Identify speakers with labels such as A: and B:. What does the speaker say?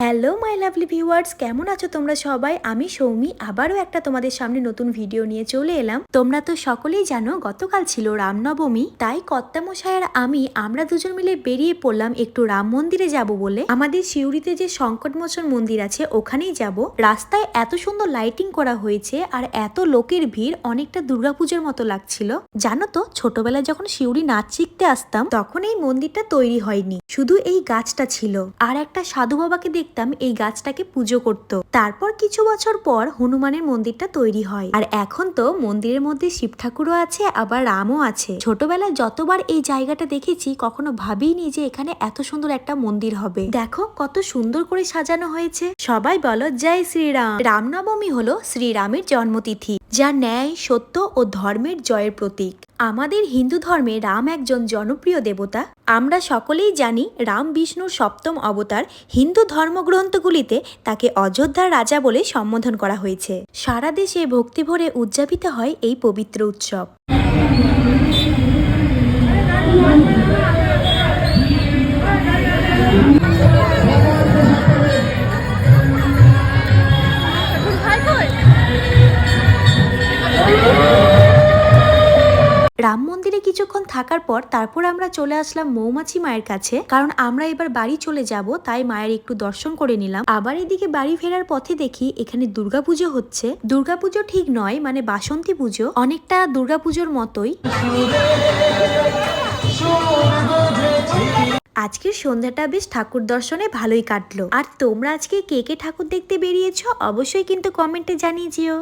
A: Hello my lovely viewers, কেমন আছো তোমরা সবাই? আমি সৌমি আবারও একটা তোমাদের সামনে নতুন ভিডিও নিয়ে চলে এলাম। তোমরা তো সকলেই জানো গতকাল ছিল রামনবমী, তাই কর্তামশাই আর আমরা দুজন মিলে বেরিয়ে পড়লাম একটু রাম মন্দিরে যাব বলে। আমাদের সিউড়িতে যে সংকটমোচন মন্দির আছে ওখানেই যাব। রাস্তায় এত সুন্দর লাইটিং করা হয়েছে আর এত লোকের ভিড়, অনেকটা দুর্গাপুজোর মতো লাগছিল। জানো তো, ছোটবেলায় যখন সিউড়ি নাচ শিখতে আসতাম তখন এই মন্দিরটা তৈরি হয়নি, শুধু এই গাছটা ছিল আর একটা সাধু বাবাকে দেখতাম এই গাছটাকে পুজো করত। তারপর কিছু বছর পর হনুমানের মন্দিরটা তৈরি হয় আর এখন তো মন্দিরের মধ্যে শিব ঠাকুরও আছে আবার রামও আছে। ছোটবেলায় যতবার এই জায়গাটা দেখেছি কখনো ভাবিনি যে এখানে এত সুন্দর একটা মন্দির হবে। দেখো কত সুন্দর করে সাজানো হয়েছে। সবাই বলো জয় শ্রীরাম। রামনবমী হলো শ্রীরামের জন্মতিথি, যা ন্যায়, সত্য ও ধর্মের জয়ের প্রতীক। আমাদের হিন্দু ধর্মে রাম একজন জনপ্রিয় দেবতা। আমরা সকলেই জানি রাম বিষ্ণুর সপ্তম অবতার। হিন্দু ধর্মগ্রন্থগুলিতে তাকে অযোধ্যার রাজা বলে সম্বোধন করা হয়েছে। সারা দেশে ভক্তি ভরে উদযাপিত হয় এই পবিত্র উৎসব। রাম মন্দিরে কিছুক্ষণ থাকার পর তারপর আমরা চলে আসলাম মৌমাছি মায়ের কাছে, কারণ আমরা এবার বাড়ি চলে যাব, তাই মায়ের একটু দর্শন করে নিলাম। আবার এদিকে বাড়ি ফেরার পথে দেখি এখানে দুর্গাপুজো হচ্ছে। দুর্গাপুজো ঠিক নয়, মানে বাসন্তী পুজো, অনেকটা দুর্গাপুজোর মতোই। আজকের সন্ধ্যাটা বেশ ঠাকুর দর্শনে ভালোই কাটলো। আর তোমরা আজকে কে কে ঠাকুর দেখতে বেরিয়েছো অবশ্যই কিন্তু কমেন্টে জানিয়ে যেও।